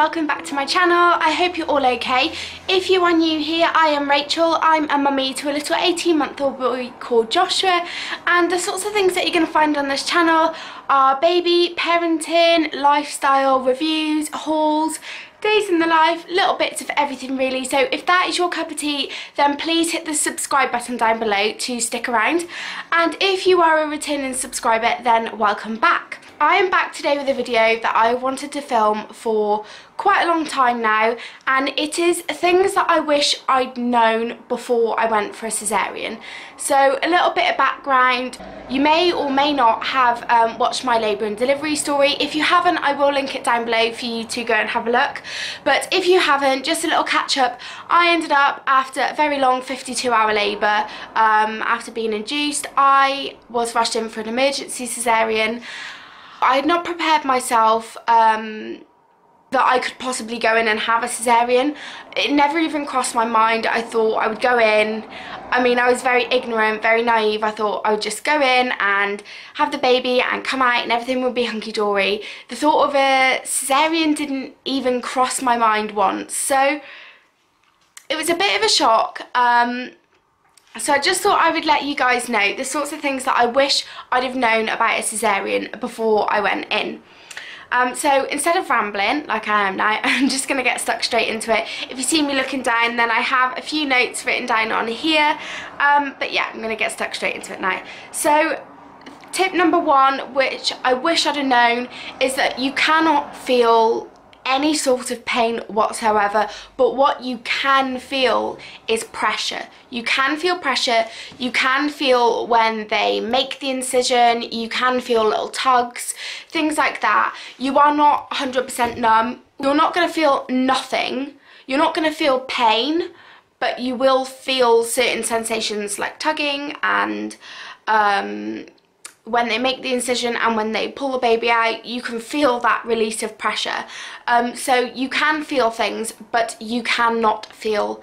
welcome back to my channel. I hope you're all okay. If you are new here, I am Rachel. I'm a mummy to a little 18-month-old boy called Joshua, and the sorts of things that you're going to find on this channel are baby, parenting, lifestyle, reviews, hauls, days in the life, little bits of everything really. So if that is your cup of tea, then please hit the subscribe button down below to stick around, and if you are a returning subscriber, then welcome back. I am back today with a video that I wanted to film for quite a long time now, and it is things that I wish I'd known before I went for a cesarean. So a little bit of background: you may or may not have watched my labour and delivery story. If you haven't, I will link it down below for you to go and have a look, but if you haven't, just a little catch up. I ended up, after a very long 52-hour labour, after being induced, I was rushed in for an emergency cesarean. I had not prepared myself that I could possibly go in and have a cesarean. It never even crossed my mind. I thought I would go in. I mean, I was very ignorant, very naive. I thought I would just go in and have the baby and come out and everything would be hunky-dory. The thought of a cesarean didn't even cross my mind once. So it was a bit of a shock. So I just thought I would let you guys know the sorts of things that I wish I'd have known about a cesarean before I went in. So instead of rambling like I am now, I'm just going to get stuck straight into it. If you see me looking down, then I have a few notes written down on here. But yeah, I'm going to get stuck straight into it now. So tip number one, which I wish I'd have known, is that you cannot feel any sort of pain whatsoever, but what you can feel is pressure. You can feel pressure, you can feel when they make the incision, you can feel little tugs, things like that. You are not 100% numb. You're not going to feel nothing. You're not going to feel pain, but you will feel certain sensations like tugging and when they make the incision and when they pull the baby out, you can feel that release of pressure. So you can feel things, but you cannot feel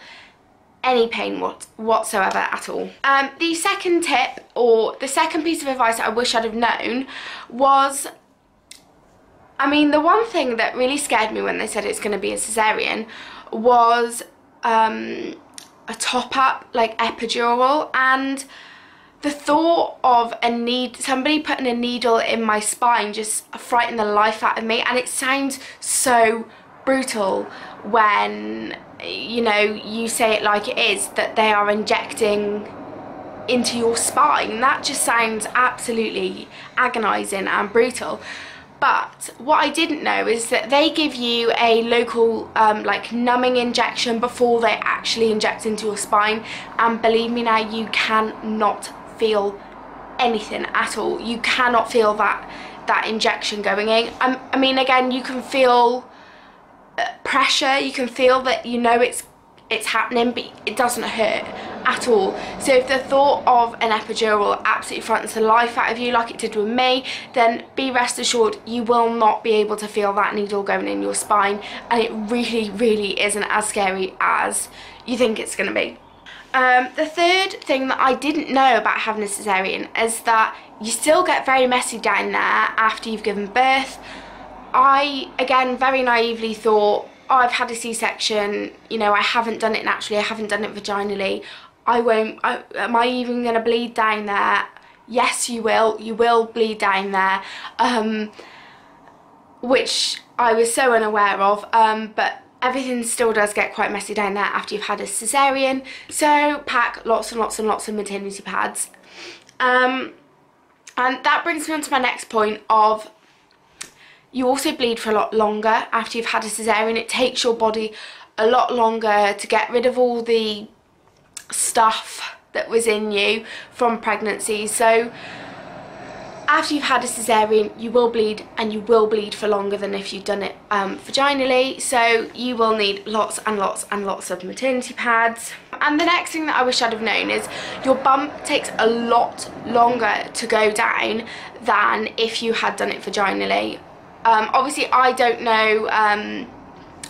any pain whatsoever at all. The second tip, or the second piece of advice that I wish I'd have known was, I mean, the one thing that really scared me when they said it's going to be a cesarean was a top-up, like epidural, and the thought of somebody putting a needle in my spine just frightened the life out of me. And it sounds so brutal when, you know, you say it like it is, that they are injecting into your spine. That just sounds absolutely agonising and brutal. But what I didn't know is that they give you a local like numbing injection before they actually inject into your spine, and believe me now, you cannot feel anything at all. You cannot feel that injection going in. I mean, again, you can feel pressure, you can feel that, you know, it's happening, but it doesn't hurt at all. So if the thought of an epidural absolutely frightens the life out of you like it did with me, then be rest assured you will not be able to feel that needle going in your spine, and it really, really isn't as scary as you think it's going to be. The third thing that I didn't know about having a cesarean is that you still get very messy down there after you've given birth. I, again, very naively thought, oh, I've had a C-section, you know, I haven't done it naturally, I haven't done it vaginally, am I even going to bleed down there? Yes, you will bleed down there, which I was so unaware of, but everything still does get quite messy down there after you've had a cesarean, so pack lots and lots and lots of maternity pads. And that brings me on to my next point of, you also bleed for a lot longer after you've had a cesarean. It takes your body a lot longer to get rid of all the stuff that was in you from pregnancy. So after you've had a cesarean, you will bleed, and you will bleed for longer than if you've done it vaginally. So you will need lots and lots and lots of maternity pads. And the next thing that I wish I'd have known is your bump takes a lot longer to go down than if you had done it vaginally. Obviously I don't know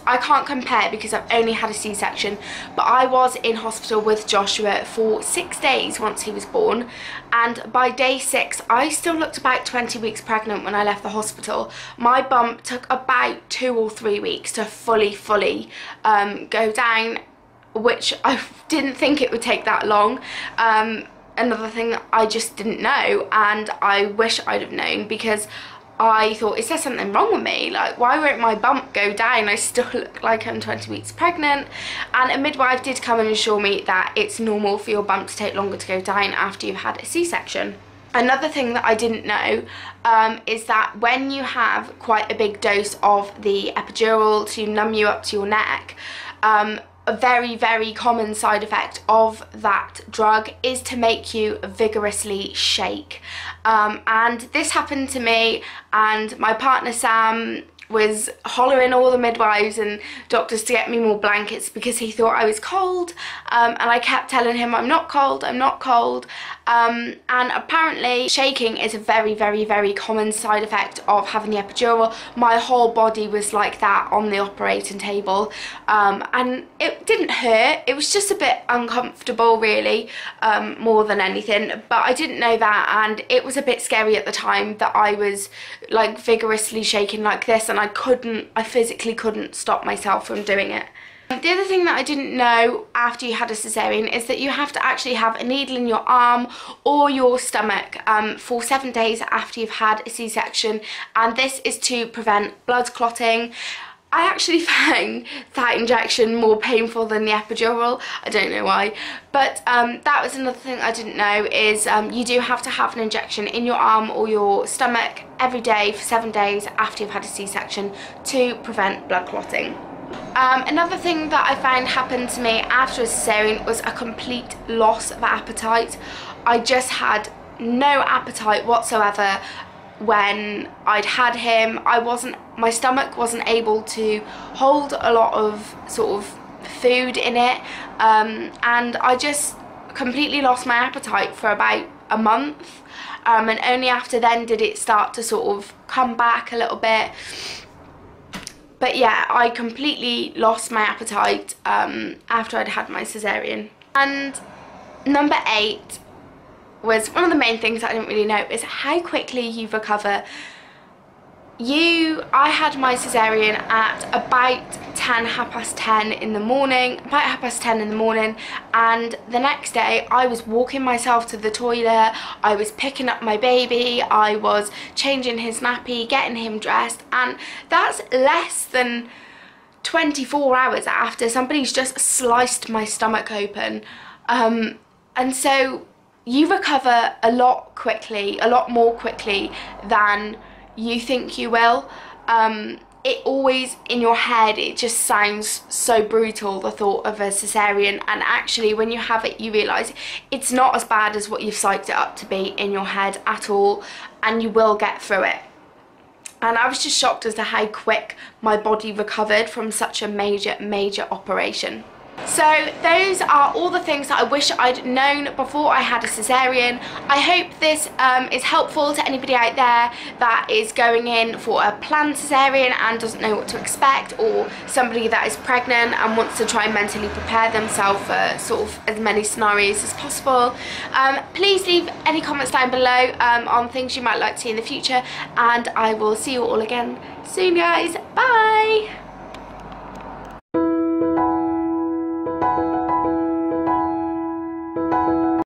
I can't compare because I've only had a C-section, but I was in hospital with Joshua for 6 days once he was born, and by day 6 I still looked about 20 weeks pregnant when I left the hospital. My bump took about 2 or 3 weeks to fully go down, which I didn't think it would take that long. Another thing that I just didn't know, and I wish I'd have known, because I thought, is there something wrong with me? Like, why won't my bump go down? I still look like I'm 20 weeks pregnant. And a midwife did come and assure me that it's normal for your bump to take longer to go down after you've had a C-section. Another thing that I didn't know is that when you have quite a big dose of the epidural to numb you up to your neck, a very common side effect of that drug is to make you vigorously shake, and this happened to me, and my partner Sam was hollering all the midwives and doctors to get me more blankets because he thought I was cold, and I kept telling him I'm not cold, I'm not cold. And apparently shaking is a very common side effect of having the epidural. My whole body was like that on the operating table, and it didn't hurt, it was just a bit uncomfortable really, more than anything. But I didn't know that, and it was a bit scary at the time that I was like vigorously shaking like this, and I physically couldn't stop myself from doing it. The other thing that I didn't know after you had a cesarean is that you have to actually have a needle in your arm or your stomach for 7 days after you've had a C-section, and this is to prevent blood clotting. I actually found that injection more painful than the epidural. I don't know why, but that was another thing I didn't know, is you do have to have an injection in your arm or your stomach every day for 7 days after you've had a C-section to prevent blood clotting. Another thing that I found happened to me after a cesarean was a complete loss of appetite. I just had no appetite whatsoever when I'd had him. My stomach wasn't able to hold a lot of sort of food in it, and I just completely lost my appetite for about a month, and only after then did it start to sort of come back a little bit. But yeah, I completely lost my appetite after I'd had my cesarean. And number 8 was one of the main things that I didn't really know, is how quickly you recover. I had my cesarean at about 10 in the morning, and the next day I was walking myself to the toilet, I was picking up my baby, I was changing his nappy, getting him dressed, and that's less than 24 hours after somebody's just sliced my stomach open. And so you recover a lot more quickly than you think you will. It always, in your head, it just sounds so brutal, the thought of a cesarean, and actually when you have it you realise it's not as bad as what you've psyched it up to be in your head at all, and you will get through it. And I was just shocked as to how quick my body recovered from such a major operation. So those are all the things that I wish I'd known before I had a cesarean. I hope this is helpful to anybody out there that is going in for a planned cesarean and doesn't know what to expect, or somebody that is pregnant and wants to try and mentally prepare themselves for sort of as many scenarios as possible. Please leave any comments down below on things you might like to see in the future, and I will see you all again soon, guys. Bye!